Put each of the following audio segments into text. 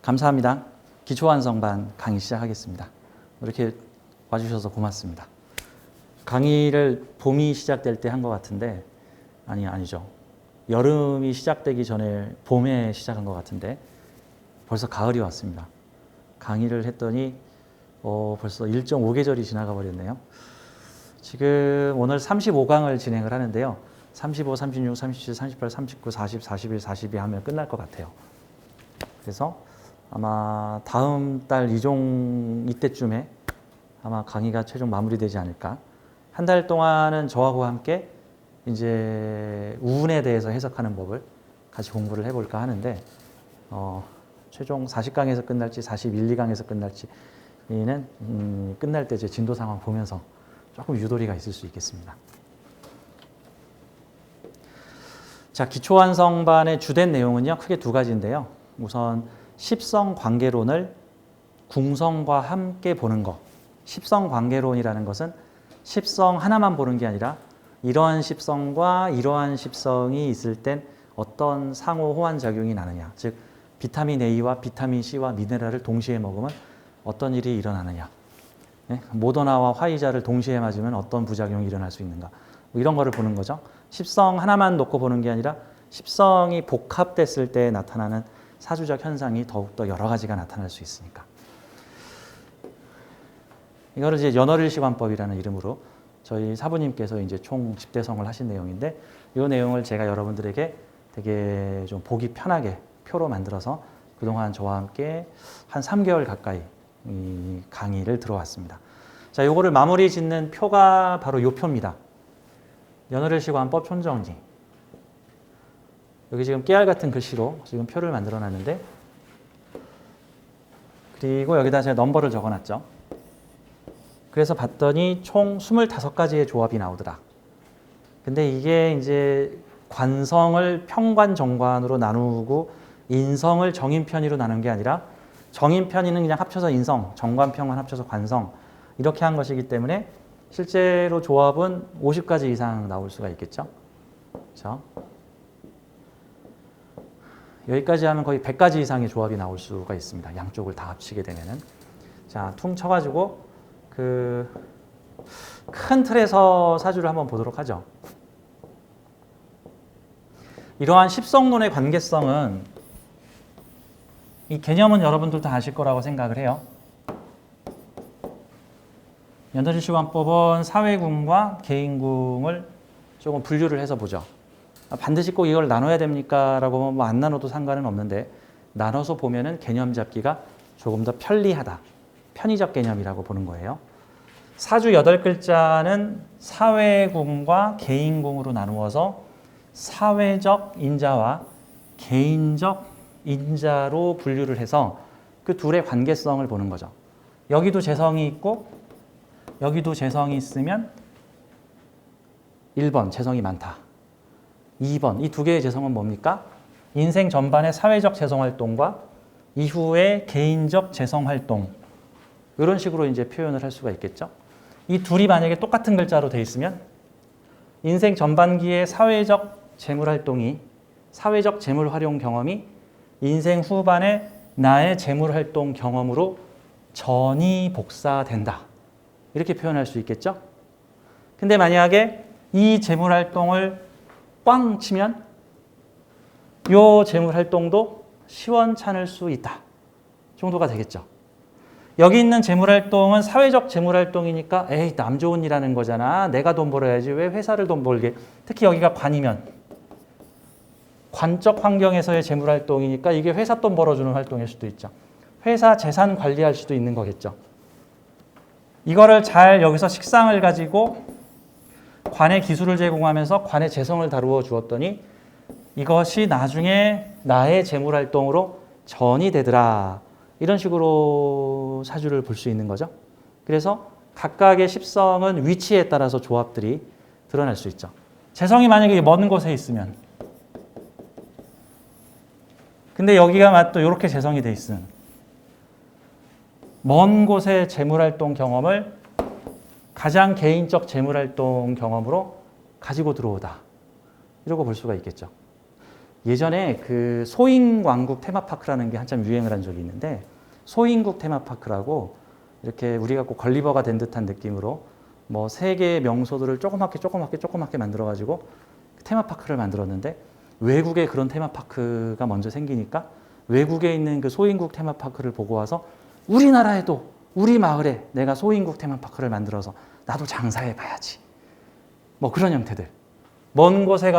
감사합니다. 기초완성반 강의 시작하겠습니다. 이렇게 와주셔서 고맙습니다. 강의를 봄이 시작될 때 한 것 같은데 아니죠. 여름이 시작되기 전에 봄에 시작한 것 같은데 벌써 가을이 왔습니다. 강의를 했더니 벌써 1.5계절이 지나가 버렸네요. 지금 오늘 35강을 진행을 하는데요. 35, 36, 37, 38, 39, 40, 41, 42 하면 끝날 것 같아요. 그래서 아마 다음 달 이때쯤에 아마 강의가 최종 마무리되지 않을까. 한 달 동안은 저하고 함께 이제 우운에 대해서 해석하는 법을 같이 공부를 해볼까 하는데 최종 40강에서 끝날지 41, 2강에서 끝날지는 끝날 때 제 진도 상황 보면서 조금 유도리가 있을 수 있겠습니다. 자, 기초완성반의 주된 내용은요, 크게 두 가지인데요. 우선 십성 관계론을 궁성과 함께 보는 것. 십성 관계론이라는 것은 십성 하나만 보는 게 아니라 이러한 십성과 이러한 십성이 있을 땐 어떤 상호 호환 작용이 나느냐. 즉 비타민 A와 비타민 C와 미네랄을 동시에 먹으면 어떤 일이 일어나느냐. 네? 모더나와 화이자를 동시에 맞으면 어떤 부작용이 일어날 수 있는가. 뭐 이런 거를 보는 거죠. 십성 하나만 놓고 보는 게 아니라 십성이 복합됐을 때 나타나는 사주적 현상이 더욱더 여러 가지가 나타날 수 있으니까. 이거를 이제 연월일시관법이라는 이름으로 저희 사부님께서 이제 총 집대성을 하신 내용인데, 이 내용을 제가 여러분들에게 되게 좀 보기 편하게 표로 만들어서 그동안 저와 함께 한 3개월 가까이 이 강의를 들어왔습니다. 자, 요거를 마무리 짓는 표가 바로 요 표입니다. 연월일시관법 촌정리. 여기 지금 깨알 같은 글씨로 지금 표를 만들어 놨는데, 그리고 여기다 제가 넘버를 적어 놨죠. 그래서 봤더니 총 25가지의 조합이 나오더라. 근데 이게 이제 관성을 평관, 정관으로 나누고 인성을 정인, 편의로 나눈 게 아니라 정인, 편의는 그냥 합쳐서 인성, 정관, 평관 합쳐서 관성 이렇게 한 것이기 때문에 실제로 조합은 50가지 이상 나올 수가 있겠죠. 그렇죠? 여기까지 하면 거의 100가지 이상의 조합이 나올 수가 있습니다. 양쪽을 다 합치게 되면은. 자, 퉁 쳐가지고 그 큰 틀에서 사주를 한번 보도록 하죠. 이러한 십성론의 관계성은, 이 개념은 여러분들도 아실 거라고 생각을 해요. 연월일시관법은 사회궁과 개인궁을 조금 분류를 해서 보죠. 반드시 꼭 이걸 나눠야 됩니까? 라고 하면 뭐 안 나눠도 상관은 없는데, 나눠서 보면은 개념 잡기가 조금 더 편리하다. 편의적 개념이라고 보는 거예요. 사주 8글자는 사회궁과 개인궁으로 나누어서 사회적 인자와 개인적 인자로 분류를 해서 그 둘의 관계성을 보는 거죠. 여기도 재성이 있고 여기도 재성이 있으면 1번 재성이 많다. 2번 이 두 개의 재성은 뭡니까? 인생 전반의 사회적 재성활동과 이후의 개인적 재성활동, 이런 식으로 이제 표현을 할 수가 있겠죠. 이 둘이 만약에 똑같은 글자로 되어 있으면 인생 전반기의 사회적 재물활동이, 사회적 재물활용 경험이 인생 후반의 나의 재물활동 경험으로 전이 복사된다. 이렇게 표현할 수 있겠죠. 근데 만약에 이 재물활동을 꽝 치면 이 재물활동도 시원찮을 수 있다 정도가 되겠죠. 여기 있는 재물활동은 사회적 재물활동이니까 에이 남 좋은 일 하는 거잖아. 내가 돈 벌어야지 왜 회사를 돈 벌게. 특히 여기가 관이면 관적 환경에서의 재물활동이니까 이게 회사 돈 벌어주는 활동일 수도 있죠. 회사 재산 관리할 수도 있는 거겠죠. 이거를 잘 여기서 식상을 가지고 관의 기술을 제공하면서 관의 재성을 다루어 주었더니 이것이 나중에 나의 재물활동으로 전이 되더라. 이런 식으로 사주를 볼 수 있는 거죠. 그래서 각각의 십성은 위치에 따라서 조합들이 드러날 수 있죠. 재성이 만약에 먼 곳에 있으면, 근데 여기가 또 이렇게 재성이 돼 있으면 먼 곳의 재물활동 경험을 가장 개인적 재물활동 경험으로 가지고 들어오다. 이러고 볼 수가 있겠죠. 예전에 그 소인왕국 테마파크라는 게 한참 유행을 한 적이 있는데 소인국 테마파크라고 이렇게 우리가 꼭 걸리버가 된 듯한 느낌으로 뭐 세계의 명소들을 조그맣게 만들어가지고 테마파크를 만들었는데 외국에 그런 테마파크가 먼저 생기니까 외국에 있는 그 소인국 테마파크를 보고 와서 우리나라에도 우리 마을에 내가 소인국 테마파크를 만들어서 나도 장사해 봐야지. 뭐 그런 형태들. 먼 곳에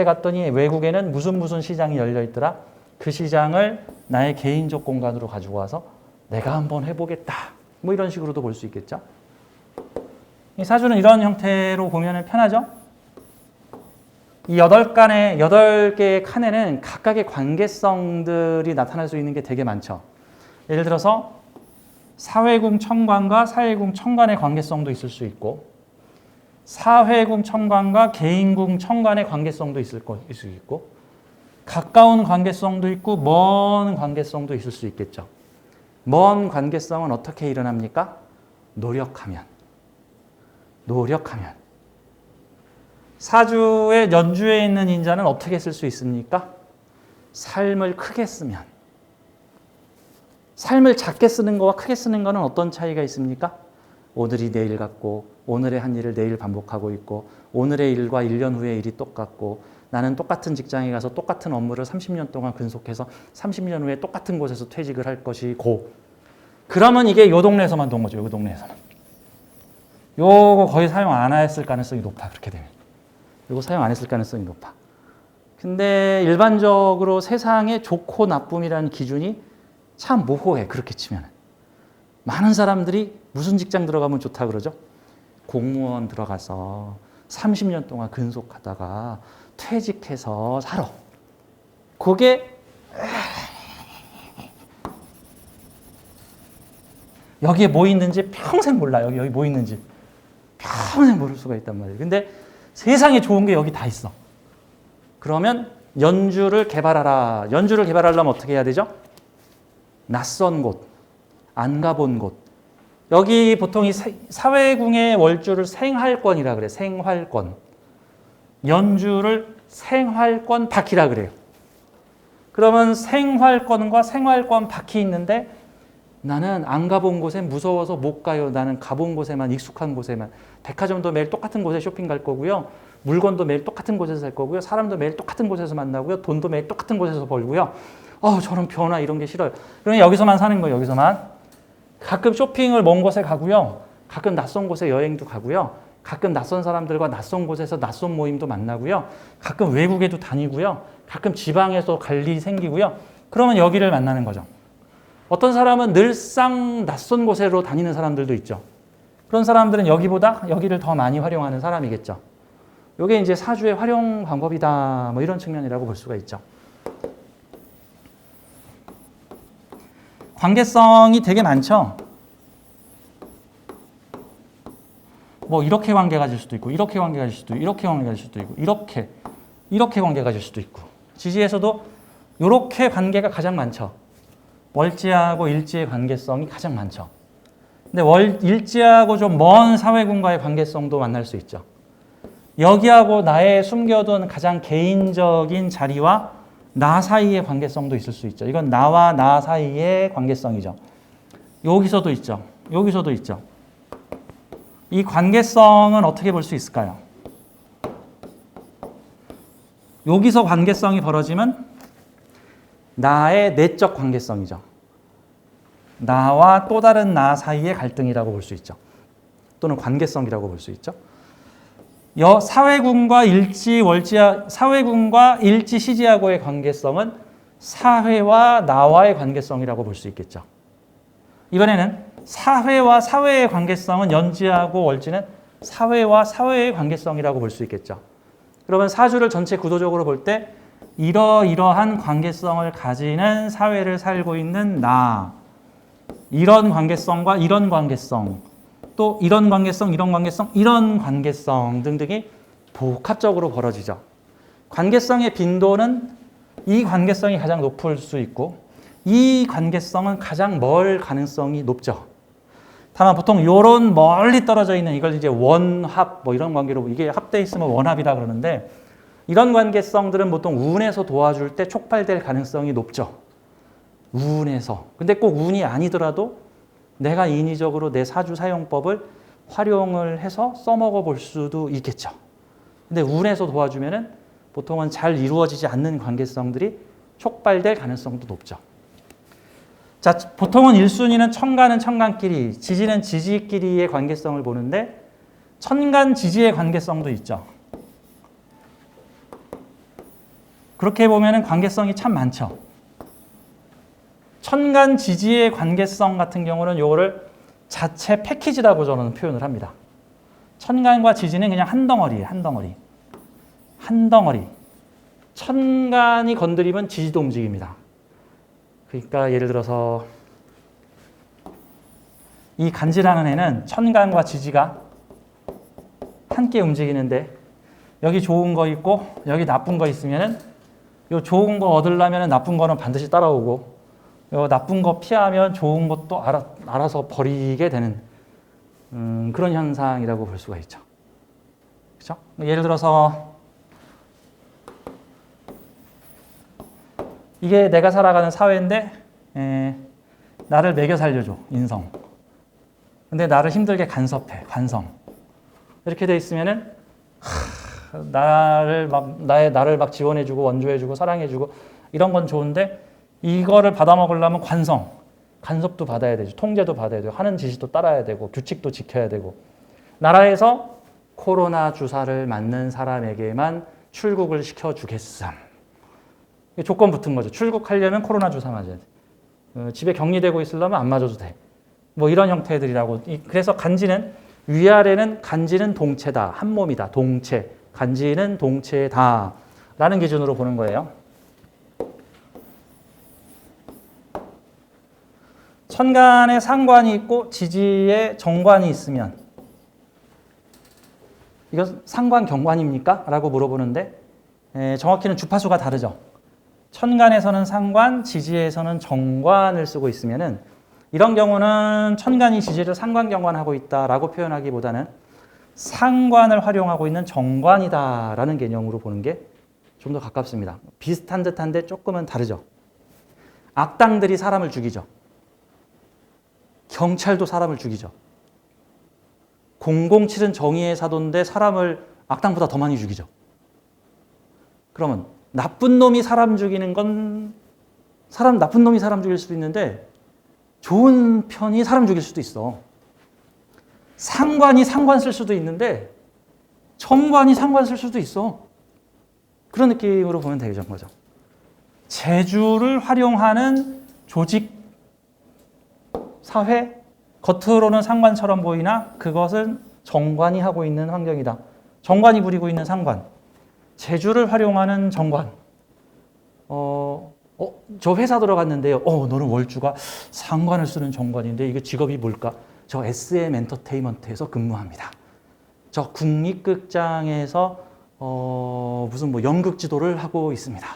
갔더니 외국에는 무슨 시장이 열려 있더라. 그 시장을 나의 개인적 공간으로 가지고 와서 내가 한번 해보겠다. 뭐 이런 식으로도 볼 수 있겠죠. 이 사주는 이런 형태로 보면 편하죠. 이 8개의 칸에는 각각의 관계성들이 나타날 수 있는 게 되게 많죠. 예를 들어서 사회궁 천간과 사회궁 천간의 관계성도 있을 수 있고 사회궁 천간과 개인궁 천간의 관계성도 있을 수 있고 가까운 관계성도 있고 먼 관계성도 있을 수 있겠죠. 먼 관계성은 어떻게 일어납니까? 노력하면. 사주의 연주에 있는 인자는 어떻게 쓸 수 있습니까? 삶을 크게 쓰면. 삶을 작게 쓰는 거와 크게 쓰는 거는 어떤 차이가 있습니까? 오늘이 내일 같고 오늘의 한 일을 내일 반복하고 있고 오늘의 일과 1년 후의 일이 똑같고 나는 똑같은 직장에 가서 똑같은 업무를 30년 동안 근속해서 30년 후에 똑같은 곳에서 퇴직을 할 것이고 그러면 이게 요 동네에서만 돈 거죠. 요 동네에서만. 요거 거의 사용 안 했을 가능성이 높아. 그렇게 되면. 요거 사용 안 했을 가능성이 높아. 근데 일반적으로 세상의 좋고 나쁨이라는 기준이 참 모호해. 그렇게 치면. 많은 사람들이 무슨 직장 들어가면 좋다 그러죠? 공무원 들어가서 30년 동안 근속하다가 퇴직해서 살아. 그게 여기에 뭐 있는지 평생 몰라. 여기 뭐 있는지 평생 모를 수가 있단 말이에요. 근데 세상에 좋은 게 여기 다 있어. 그러면 연주를 개발하라. 연주를 개발하려면 어떻게 해야 되죠? 낯선 곳, 안 가본 곳. 여기 보통 이 사회궁의 월주를 생활권이라 그래. 생활권. 연주를 생활권 바퀴라 그래요. 그러면 생활권과 생활권 바퀴 있는데 나는 안 가본 곳에 무서워서 못 가요. 나는 가본 곳에만, 익숙한 곳에만. 백화점도 매일 똑같은 곳에 쇼핑 갈 거고요. 물건도 매일 똑같은 곳에서 살 거고요. 사람도 매일 똑같은 곳에서 만나고요. 돈도 매일 똑같은 곳에서 벌고요. 저런 변화 이런 게 싫어요. 그러면 여기서만 사는 거예요. 여기서만. 가끔 쇼핑을 먼 곳에 가고요. 가끔 낯선 곳에 여행도 가고요. 가끔 낯선 사람들과 낯선 곳에서 낯선 모임도 만나고요. 가끔 외국에도 다니고요. 가끔 지방에서 갈 일이 생기고요. 그러면 여기를 만나는 거죠. 어떤 사람은 늘상 낯선 곳으로 다니는 사람들도 있죠. 그런 사람들은 여기보다 여기를 더 많이 활용하는 사람이겠죠. 이게 이제 사주의 활용 방법이다. 뭐 이런 측면이라고 볼 수가 있죠. 관계성이 되게 많죠. 뭐 이렇게 관계가 질 수도 있고 이렇게 관계가 질 수도 있고 이렇게 관계가 질 수도 있고 이렇게 관계가 질 수도 있고 지지에서도 이렇게 관계가 가장 많죠. 월지하고 일지의 관계성이 가장 많죠. 근데 일지하고 좀 먼 사회군과의 관계성도 만날 수 있죠. 여기하고 나의 숨겨둔 가장 개인적인 자리와 나 사이의 관계성도 있을 수 있죠. 이건 나와 나 사이의 관계성이죠. 여기서도 있죠. 여기서도 있죠. 이 관계성은 어떻게 볼 수 있을까요? 여기서 관계성이 벌어지면 나의 내적 관계성이죠. 나와 또 다른 나 사이의 갈등이라고 볼 수 있죠. 또는 관계성이라고 볼 수 있죠. 사회군과 일지 시지하고의 관계성은 사회와 나와의 관계성이라고 볼 수 있겠죠. 이번에는 사회와 사회의 관계성은 연지하고 월지는 사회와 사회의 관계성이라고 볼 수 있겠죠. 그러면 사주를 전체 구도적으로 볼 때 이러이러한 관계성을 가지는 사회를 살고 있는 나, 이런 관계성과 이런 관계성, 또 이런 관계성, 이런 관계성, 이런 관계성 등등이 복합적으로 벌어지죠. 관계성의 빈도는 이 관계성이 가장 높을 수 있고 이 관계성은 가장 멀 가능성이 높죠. 다만 보통 이런 멀리 떨어져 있는 이걸 이제 원합 뭐 이런 관계로 이게 합돼 있으면 원합이라 그러는데 이런 관계성들은 보통 운에서 도와줄 때 촉발될 가능성이 높죠. 운에서. 근데 꼭 운이 아니더라도 내가 인위적으로 내 사주 사용법을 활용을 해서 써먹어 볼 수도 있겠죠. 근데 운에서 도와주면은 보통은 잘 이루어지지 않는 관계성들이 촉발될 가능성도 높죠. 자, 보통은 1순위는 천간은 천간끼리, 지지는 지지끼리의 관계성을 보는데 천간 지지의 관계성도 있죠. 그렇게 보면은 관계성이 참 많죠. 천간 지지의 관계성 같은 경우는 요거를 자체 패키지라고 저는 표현을 합니다. 천간과 지지는 그냥 한 덩어리예요. 한 덩어리. 한 덩어리. 천간이 건드리면 지지도 움직입니다. 그러니까 예를 들어서 이 간지라는 애는 천간과 지지가 함께 움직이는데 여기 좋은 거 있고 여기 나쁜 거 있으면은 요 좋은 거 얻으려면 나쁜 거는 반드시 따라오고 요 나쁜 거 피하면 좋은 것도 알아서 버리게 되는 그런 현상이라고 볼 수가 있죠. 그렇죠? 예를 들어서 이게 내가 살아가는 사회인데 나를 먹여 살려줘, 인성. 근데 나를 힘들게 간섭해, 관성. 이렇게 돼 있으면은 나를 막 지원해주고 원조해주고 사랑해주고 이런 건 좋은데 이거를 받아먹으려면 관성, 간섭도 받아야 되죠. 통제도 받아야 되고 하는 지시도 따라야 되고 규칙도 지켜야 되고 나라에서 코로나 주사를 맞는 사람에게만 출국을 시켜주겠음. 조건 붙은 거죠. 출국하려면 코로나 주사 맞아야 돼. 집에 격리되고 있으려면 안 맞아도 돼. 뭐 이런 형태들이라고. 그래서 간지는 위아래는 간지는 동체다. 한 몸이다. 동체. 간지는 동체다. 라는 기준으로 보는 거예요. 천간에 상관이 있고 지지에 정관이 있으면 이거 상관 경관입니까? 라고 물어보는데 정확히는 주파수가 다르죠. 천간에서는 상관, 지지에서는 정관을 쓰고 있으면은 이런 경우는 천간이 지지를 상관경관하고 있다라고 표현하기보다는 상관을 활용하고 있는 정관이다라는 개념으로 보는 게 좀 더 가깝습니다. 비슷한 듯한데 조금은 다르죠. 악당들이 사람을 죽이죠. 경찰도 사람을 죽이죠. 007은 정의의 사도인데 사람을 악당보다 더 많이 죽이죠. 그러면 나쁜 놈이 사람 죽이는 건 나쁜 놈이 사람 죽일 수도 있는데 좋은 편이 사람 죽일 수도 있어. 상관이 상관 쓸 수도 있는데 정관이 상관 쓸 수도 있어. 그런 느낌으로 보면 되겠죠. 거죠. 재주를 활용하는 조직, 사회, 겉으로는 상관처럼 보이나 그것은 정관이 하고 있는 환경이다. 정관이 부리고 있는 상관. 재주를 활용하는 정관. 저 회사 들어갔는데요. 너는 월주가 상관을 쓰는 정관인데 이게 직업이 뭘까? 저 SM 엔터테인먼트에서 근무합니다. 저 국립극장에서 무슨 뭐 연극 지도를 하고 있습니다.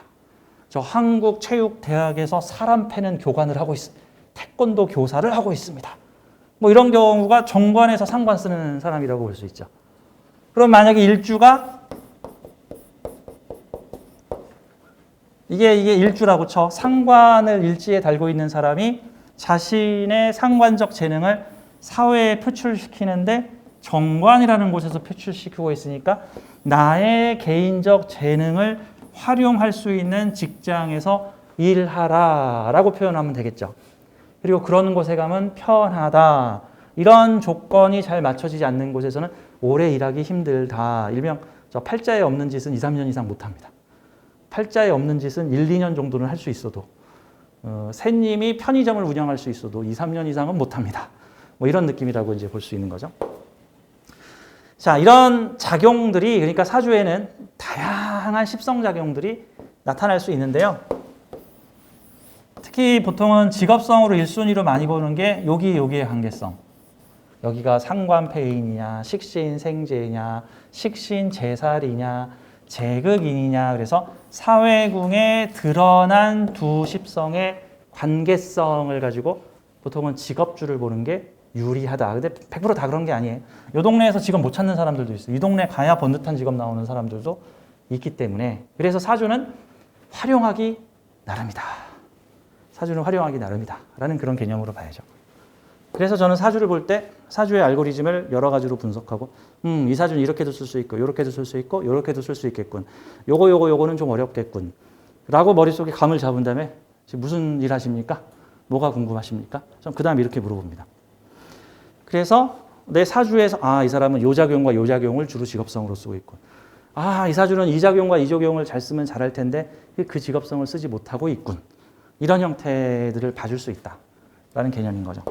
저 한국체육대학에서 사람 패는 교관을 하고 있습니다. 태권도 교사를 하고 있습니다. 뭐 이런 경우가 정관에서 상관 쓰는 사람이라고 볼 수 있죠. 그럼 만약에 일주가 이게 일주라고 쳐. 상관을 일지에 달고 있는 사람이 자신의 상관적 재능을 사회에 표출시키는데 정관이라는 곳에서 표출시키고 있으니까 나의 개인적 재능을 활용할 수 있는 직장에서 일하라라고 표현하면 되겠죠. 그리고 그런 곳에 가면 편하다. 이런 조건이 잘 맞춰지지 않는 곳에서는 오래 일하기 힘들다. 일명 저 팔자에 없는 짓은 2, 3년 이상 못합니다. 팔자에 없는 짓은 1, 2년 정도는 할 수 있어도 새님이 편의점을 운영할 수 있어도 2, 3년 이상은 못합니다. 뭐 이런 느낌이라고 이제 볼 수 있는 거죠. 자, 이런 작용들이 그러니까 사주에는 다양한 십성작용들이 나타날 수 있는데요. 특히 보통은 직업성으로 1순위로 많이 보는 게 여기의 관계성. 여기가 상관패인이냐, 식신 생재냐, 식신 제살이냐, 제극인이냐. 그래서 사회궁에 드러난 두 십성의 관계성을 가지고 보통은 직업주를 보는 게 유리하다. 근데 100%다 그런 게 아니에요. 이 동네에서 직업 못 찾는 사람들도 있어요. 이 동네 가야 번듯한 직업 나오는 사람들도 있기 때문에 그래서 사주는 활용하기 나름이다. 사주는 활용하기 나름이다. 라는 그런 개념으로 봐야죠. 그래서 저는 사주를 볼 때 사주의 알고리즘을 여러 가지로 분석하고 이 사주는 이렇게도 쓸 수 있고 이렇게도 쓸 수 있고 이렇게도 쓸 수 있겠군. 요거는 좀 어렵겠군. 라고 머릿속에 감을 잡은 다음에 지금 무슨 일 하십니까? 뭐가 궁금하십니까? 전 그 다음에 이렇게 물어봅니다. 그래서 내 사주에서 이 사람은 요 작용과 요 작용을 주로 직업성으로 쓰고 있군. 이 사주는 이 작용과 이 작용을 잘 쓰면 잘할 텐데 그 직업성을 쓰지 못하고 있군. 이런 형태들을 봐줄 수 있다. 라는 개념인 거죠.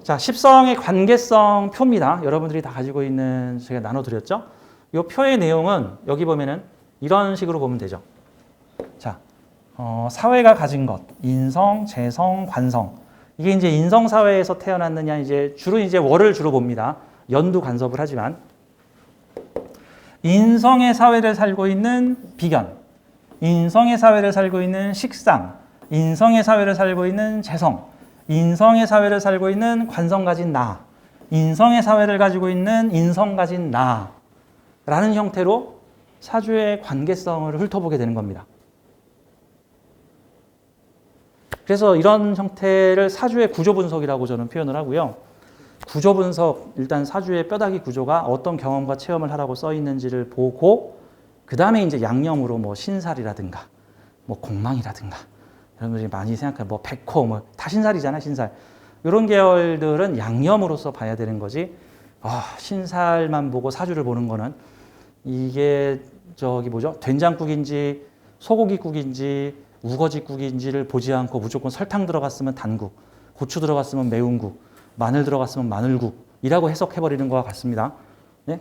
자, 십성의 관계성 표입니다. 여러분들이 다 가지고 있는 제가 나눠드렸죠. 이 표의 내용은 여기 보면은 이런 식으로 보면 되죠. 자, 사회가 가진 것, 인성, 재성, 관성. 이게 이제 인성 사회에서 태어났느냐 이제 주로 이제 월을 주로 봅니다. 연도 간섭을 하지만 인성의 사회를 살고 있는 비견, 인성의 사회를 살고 있는 식상, 인성의 사회를 살고 있는 재성. 인성의 사회를 살고 있는 관성 가진 나, 인성의 사회를 가지고 있는 인성 가진 나라는 형태로 사주의 관계성을 훑어보게 되는 겁니다. 그래서 이런 형태를 사주의 구조 분석이라고 저는 표현을 하고요. 구조 분석, 일단 사주의 뼈다귀 구조가 어떤 경험과 체험을 하라고 써 있는지를 보고 그 다음에 이제 양념으로 뭐 신살이라든가 뭐 공망이라든가 여러분들이 많이 생각하는 뭐 백호, 뭐 다 신살이잖아, 신살. 이런 계열들은 양념으로서 봐야 되는 거지. 신살만 보고 사주를 보는 거는 이게 된장국인지 소고기국인지 우거지국인지를 보지 않고 무조건 설탕 들어갔으면 단국, 고추 들어갔으면 매운국, 마늘 들어갔으면 마늘국이라고 해석해버리는 것과 같습니다. 예?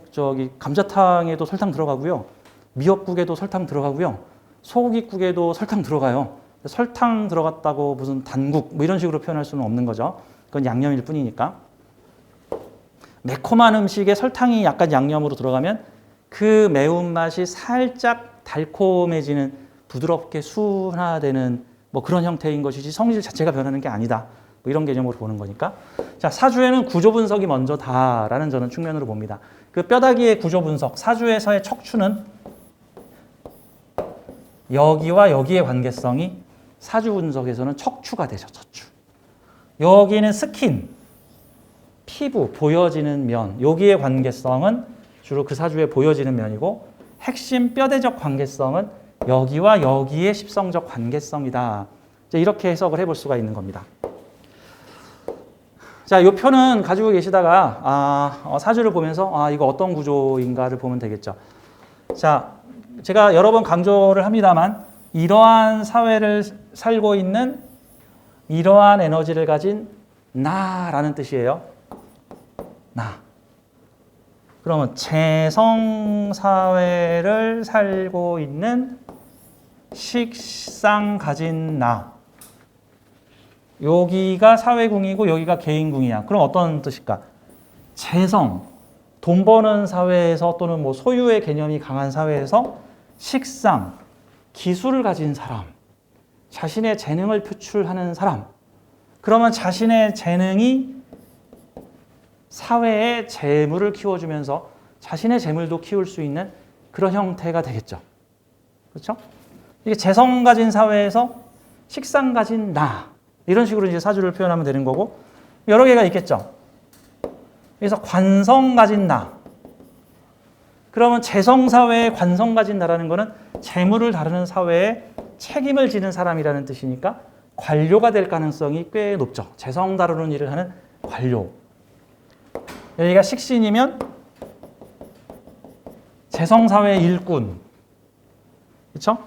감자탕에도 설탕 들어가고요. 미역국에도 설탕 들어가고요. 소고기국에도 설탕 들어가요. 설탕 들어갔다고 무슨 단국 뭐 이런 식으로 표현할 수는 없는 거죠. 그건 양념일 뿐이니까. 매콤한 음식에 설탕이 약간 양념으로 들어가면 그 매운맛이 살짝 달콤해지는 부드럽게 순화되는 뭐 그런 형태인 것이지 성질 자체가 변하는 게 아니다. 뭐 이런 개념으로 보는 거니까. 자, 사주에는 구조 분석이 먼저다라는 저는 측면으로 봅니다. 그 뼈다귀의 구조 분석, 사주에서의 척추는 여기와 여기의 관계성이 사주 분석에서는 척추가 되죠. 척추. 여기는 스킨, 피부, 보여지는 면. 여기의 관계성은 주로 그 사주에 보여지는 면이고 핵심 뼈대적 관계성은 여기와 여기의 십성적 관계성이다. 이렇게 해석을 해볼 수가 있는 겁니다. 자, 이 표는 가지고 계시다가 사주를 보면서 이거 어떤 구조인가를 보면 되겠죠. 자, 제가 여러 번 강조를 합니다만 이러한 사회를 살고 있는 이러한 에너지를 가진 나라는 뜻이에요. 나. 그러면 재성 사회를 살고 있는 식상 가진 나. 여기가 사회궁이고 여기가 개인궁이야. 그럼 어떤 뜻일까? 재성, 돈 버는 사회에서 또는 뭐 소유의 개념이 강한 사회에서 식상, 기술을 가진 사람, 자신의 재능을 표출하는 사람. 그러면 자신의 재능이 사회의 재물을 키워주면서 자신의 재물도 키울 수 있는 그런 형태가 되겠죠. 그렇죠? 이게 재성 가진 사회에서 식상 가진 나. 이런 식으로 이제 사주를 표현하면 되는 거고, 여러 개가 있겠죠. 그래서 관성 가진 나. 그러면 재성 사회에 관성 가진 나라는 거는 재물을 다루는 사회에 책임을 지는 사람이라는 뜻이니까 관료가 될 가능성이 꽤 높죠. 재성 다루는 일을 하는 관료. 여기가 식신이면 재성 사회의 일꾼. 그렇죠?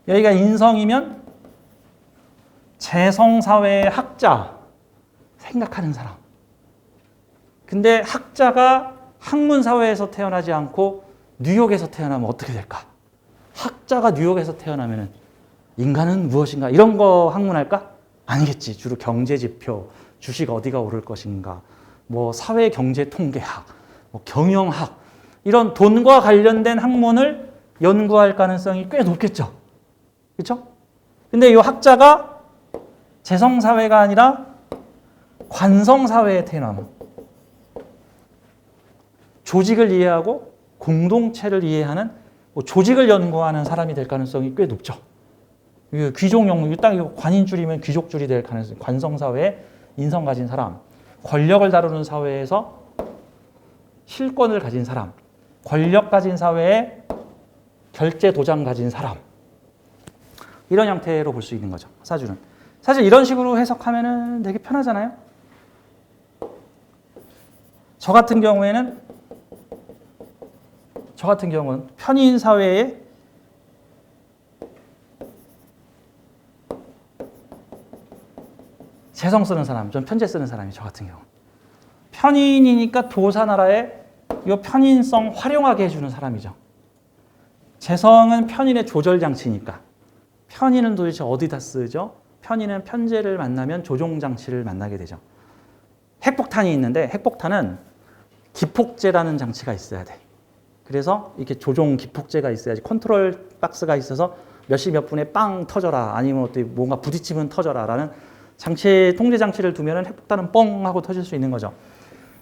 여기가 인성이면 재성 사회의 학자. 생각하는 사람. 근데 학자가 학문 사회에서 태어나지 않고 뉴욕에서 태어나면 어떻게 될까? 학자가 뉴욕에서 태어나면 인간은 무엇인가? 이런 거 학문할까? 아니겠지. 주로 경제 지표, 주식 어디가 오를 것인가, 뭐 사회 경제 통계학, 뭐 경영학, 이런 돈과 관련된 학문을 연구할 가능성이 꽤 높겠죠. 그렇죠? 근데 이 학자가 재성사회가 아니라 관성사회에 태어나면 조직을 이해하고 공동체를 이해하는 조직을 연구하는 사람이 될 가능성이 꽤 높죠. 귀족 영웅, 딱 이거 관인줄이면 귀족줄이 될 가능성이, 관성사회에 인성 가진 사람, 권력을 다루는 사회에서 실권을 가진 사람, 권력 가진 사회에 결제 도장 가진 사람, 이런 형태로 볼 수 있는 거죠. 사주는. 사실 이런 식으로 해석하면 되게 편하잖아요. 저 같은 경우는 편인 사회에 재성 쓰는 사람, 좀 편재 쓰는 사람이 저 같은 경우. 편인이니까 도사나라에 이 편인성 활용하게 해주는 사람이죠. 재성은 편인의 조절 장치니까. 편인은 도대체 어디다 쓰죠? 편인은 편재를 만나면 조종 장치를 만나게 되죠. 핵폭탄이 있는데 핵폭탄은 기폭제라는 장치가 있어야 돼. 그래서 이렇게 조종 기폭제가 있어야지, 컨트롤 박스가 있어서 몇 시 몇 분에 빵 터져라, 아니면 어떻게 뭔가 부딪히면 터져라라는 장치, 통제 장치를 두면은 핵폭탄은 뻥 하고 터질 수 있는 거죠.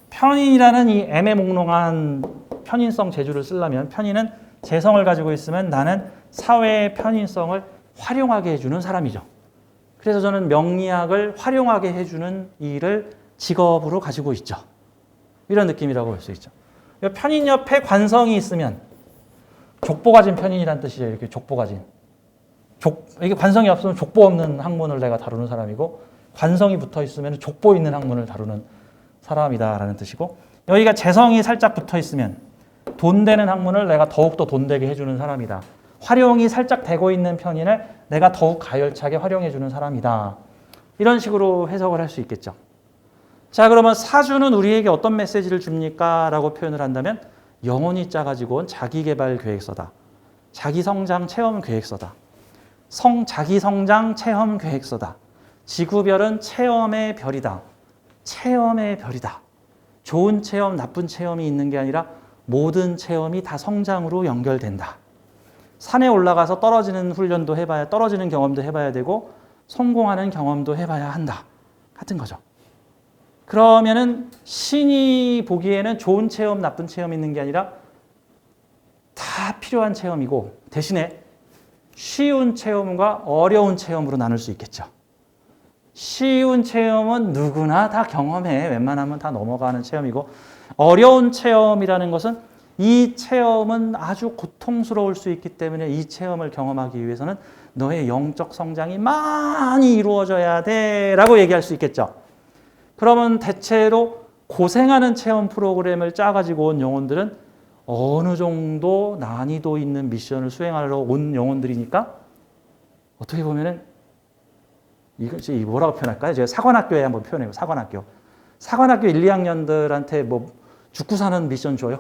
편인이라는 이 애매몽롱한 편인성 재주를 쓰려면, 편인은 재성을 가지고 있으면 나는 사회의 편인성을 활용하게 해주는 사람이죠. 그래서 저는 명리학을 활용하게 해주는 일을 직업으로 가지고 있죠. 이런 느낌이라고 볼 수 있죠. 편인 옆에 관성이 있으면 족보 가진 편인이란 뜻이에요. 이렇게 족보 가진. 이게 관성이 없으면 족보 없는 학문을 내가 다루는 사람이고, 관성이 붙어 있으면 족보 있는 학문을 다루는 사람이다라는 뜻이고, 여기가 재성이 살짝 붙어 있으면 돈 되는 학문을 내가 더욱더 돈 되게 해주는 사람이다. 활용이 살짝 되고 있는 편인을 내가 더욱 가열차게 활용해주는 사람이다. 이런 식으로 해석을 할 수 있겠죠. 자, 그러면 사주는 우리에게 어떤 메시지를 줍니까? 라고 표현을 한다면, 영혼이 짜가지고 온 자기개발 계획서다. 자기성장 체험 계획서다. 자기성장 체험 계획서다. 지구별은 체험의 별이다. 체험의 별이다. 좋은 체험, 나쁜 체험이 있는 게 아니라 모든 체험이 다 성장으로 연결된다. 산에 올라가서 떨어지는 훈련도 해봐야, 떨어지는 경험도 해봐야 되고, 성공하는 경험도 해봐야 한다. 같은 거죠. 그러면은 신이 보기에는 좋은 체험, 나쁜 체험이 있는 게 아니라 다 필요한 체험이고, 대신에 쉬운 체험과 어려운 체험으로 나눌 수 있겠죠. 쉬운 체험은 누구나 다 경험해. 웬만하면 다 넘어가는 체험이고, 어려운 체험이라는 것은 이 체험은 아주 고통스러울 수 있기 때문에 이 체험을 경험하기 위해서는 너의 영적 성장이 많이 이루어져야 돼 라고 얘기할 수 있겠죠. 그러면 대체로 고생하는 체험 프로그램을 짜가지고 온 영혼들은 어느 정도 난이도 있는 미션을 수행하러 온 영혼들이니까, 어떻게 보면은 이것이 뭐라고 표현할까요? 제가 사관학교에 한번 표현해요. 사관학교 1, 2학년들한테 뭐 죽고 사는 미션 줘요?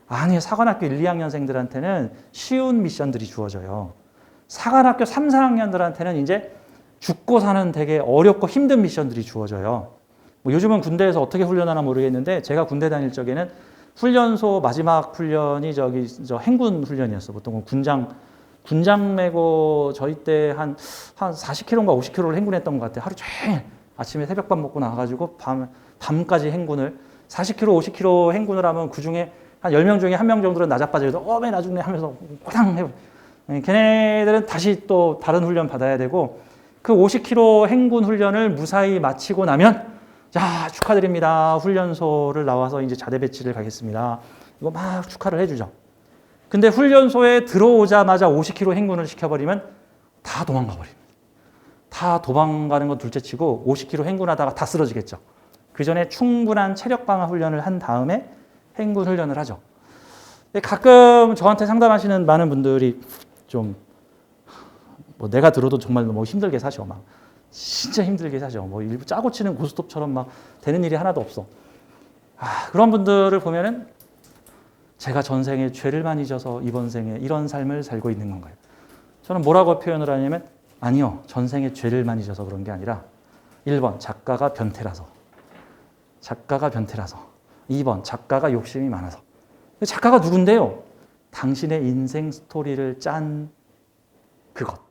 아니요. 사관학교 1, 2학년생들한테는 쉬운 미션들이 주어져요. 사관학교 3, 4학년들한테는 이제 죽고 사는 되게 어렵고 힘든 미션들이 주어져요. 뭐 요즘은 군대에서 어떻게 훈련하나 모르겠는데, 제가 군대 다닐 적에는 훈련소 마지막 훈련이 저 행군 훈련이었어. 보통 군장 메고 저희 때 한 40km인가 50km를 행군했던 것 같아요. 하루 종일 아침에 새벽밥 먹고 나와가지고 밤까지 행군을, 40km, 50km 행군을 하면 그 중에 한 10명 중에 1명 정도는 나자빠져서 매 나중에 하면서 꼬당 해요. 걔네들은 다시 또 다른 훈련 받아야 되고, 그 50km 행군 훈련을 무사히 마치고 나면, 자, 축하드립니다. 훈련소를 나와서 이제 자대 배치를 가겠습니다. 이거 막 축하를 해주죠. 근데 훈련소에 들어오자마자 50km 행군을 시켜버리면 다 도망가 버립니다. 다 도망가는 건 둘째치고 50km 행군하다가 다 쓰러지겠죠. 그 전에 충분한 체력 강화 훈련을 한 다음에 행군 훈련을 하죠. 가끔 저한테 상담하시는 많은 분들이 좀, 뭐 내가 들어도 정말 너무 힘들게 사셔. 막 진짜 힘들게 사죠. 뭐 일부 짜고 치는 고스톱처럼 막 되는 일이 하나도 없어. 그런 분들을 보면은 제가 전생에 죄를 많이 져서 이번 생에 이런 삶을 살고 있는 건가요? 저는 뭐라고 표현을 하냐면, 아니요. 전생에 죄를 많이 져서 그런 게 아니라 1번 작가가 변태라서, 2번 작가가 욕심이 많아서. 작가가 누군데요? 당신의 인생 스토리를 짠 그것.